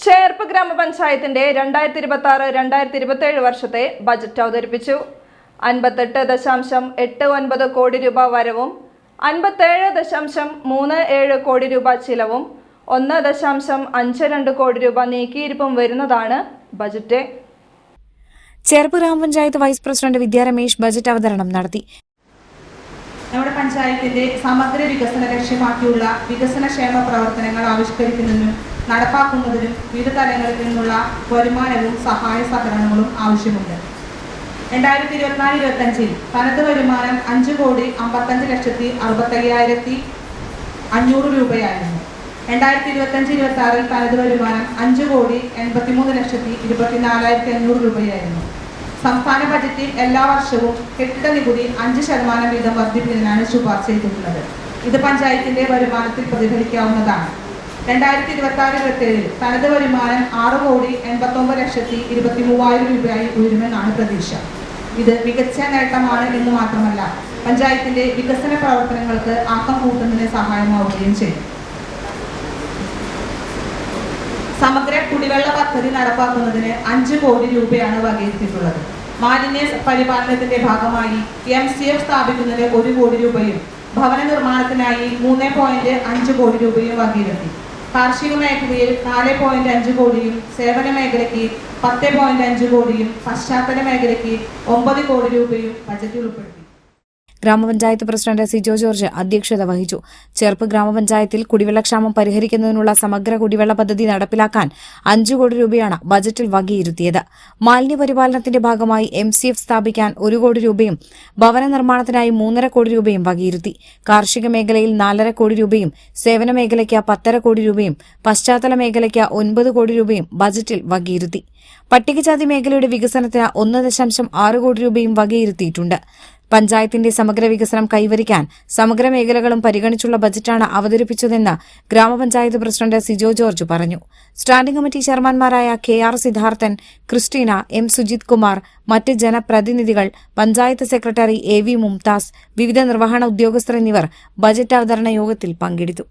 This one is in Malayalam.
ചേർപ്പ് ഗ്രാമപഞ്ചായത്തിന്റെ 2026-2027 വർഷത്തെ ബജറ്റ് അവതരിപ്പിച്ചു. 58.89 കോടി രൂപ വരവും 57.37 കോടി രൂപ ചിലവും 1.52 കോടി രൂപ നീക്കിയിരിപ്പും വരുന്നതാണ് ബജറ്റ്. ചേർപ്പ് ഗ്രാമപഞ്ചായത്ത് വൈസ് പ്രസിഡന്റ് വിദ്യാ രമേശ് ബജറ്റ് അവതരണം നടത്തി. നമ്മുടെ പഞ്ചായത്തിന്റെ സമഗ്ര വികസന ലക്ഷ്യമാക്കിയുള്ള വികസനക്ഷേമ പ്രവർത്തനങ്ങൾ ആവിഷ്കരിക്കുന്നതിനും നടപ്പാക്കുന്നതിനും വിവിധ തലങ്ങളിൽ നിന്നുള്ള വരുമാനവും സഹായ സഹകരണങ്ങളും ആവശ്യമുണ്ട്. 2024-25 തനത് വരുമാനം 5,55,65,500 രൂപയായിരുന്നു. 2025-26 തനത് വരുമാനം 5,83,24,500 രൂപയായിരുന്നു. സംസ്ഥാന ബജറ്റിൽ എല്ലാ വർഷവും കെട്ടിട നികുതി 5% വീതം വർദ്ധിപ്പിക്കാനാണ് ശുപാർശ ചെയ്തിട്ടുള്ളത്. ഇത് പഞ്ചായത്തിന്റെ വരുമാനത്തിൽ പ്രതിഫലിക്കാവുന്നതാണ്. 2026-27 തനത് വരുമാനം 6,89,23,000 രൂപയായി ഉയരുമെന്നാണ് പ്രതീക്ഷ. ഇത് മികച്ച നേട്ടമാണ് എന്ന് മാത്രമല്ല, പഞ്ചായത്തിന്റെ വികസന പ്രവർത്തനങ്ങൾക്ക് ആക്കം കൂട്ടുന്നതിന് സഹായമാവുകയും ചെയ്യും. സമഗ്ര കുടിവെള്ള പദ്ധതി നടപ്പാക്കുന്നതിന് 5 കോടി രൂപയാണ് വകയിരുത്തിയിട്ടുള്ളത്. മാലിന്യ പരിപാലനത്തിന്റെ ഭാഗമായി MCF സ്ഥാപിക്കുന്നതിന് 1 കോടി രൂപയും ഭവന നിർമ്മാണത്തിനായി 3.5 കോടി രൂപയും വകയിരുത്തി. കാർഷിക മേഖലയിൽ 4.5 കോടിയും സേവന മേഖലയ്ക്ക് 10.5 കോടിയും പശ്ചാത്തല മേഖലയ്ക്ക് 9 കോടി രൂപയും ബജറ്റിൽ ഉൾപ്പെടുത്തി. ഗ്രാമപഞ്ചായത്ത് പ്രസിഡന്റ് സിജോ ജോർജ് അധ്യക്ഷത വഹിച്ചു. ചേർപ്പ് ഗ്രാമപഞ്ചായത്തിൽ കുടിവെള്ളക്ഷാമം പരിഹരിക്കുന്നതിനുള്ള സമഗ്ര കുടിവെള്ള പദ്ധതി നടപ്പിലാക്കാൻ 5 കോടി രൂപയാണ് ബജറ്റിൽ വകയിരുത്തിയത്. മാലിന്യ പരിപാലനത്തിന്റെ ഭാഗമായി MCF സ്ഥാപിക്കാൻ 1 കോടി രൂപയും ഭവന നിർമ്മാണത്തിനായി 3.5 കോടി രൂപയും വകയിരുത്തി. കാർഷിക മേഖലയിൽ 4.5 കോടി രൂപയും സേവന മേഖലയ്ക്ക് 10.5 കോടി രൂപയും പശ്ചാത്തല മേഖലയ്ക്ക് 9 കോടി രൂപയും ബജറ്റിൽ വകയിരുത്തി. പട്ടികജാതി മേഖലയുടെ വികസനത്തിന് 1.6 കോടി രൂപയും വകയിരുത്തിയിട്ടുണ്ട്. പഞ്ചായത്തിന്റെ സമഗ്ര വികസനം കൈവരിക്കാൻ സമഗ്ര മേഖലകളും പരിഗണിച്ചുള്ള ബജറ്റാണ് അവതരിപ്പിച്ചതെന്ന് ഗ്രാമപഞ്ചായത്ത് പ്രസിഡന്റ് സിജോ ജോർജ് പറഞ്ഞു. സ്റ്റാൻഡിംഗ് കമ്മിറ്റി ചെയർമാൻമാരായ KR Siddharthan, Christina, M Sujith Kumar, മറ്റ് ജനപ്രതിനിധികൾ, പഞ്ചായത്ത് സെക്രട്ടറി AV മുംതാസ്, വിവിധ നിർവഹണ ഉദ്യോഗസ്ഥർ എന്നിവർ ബജറ്റ് അവതരണ യോഗത്തിൽ പങ്കെടുത്തു.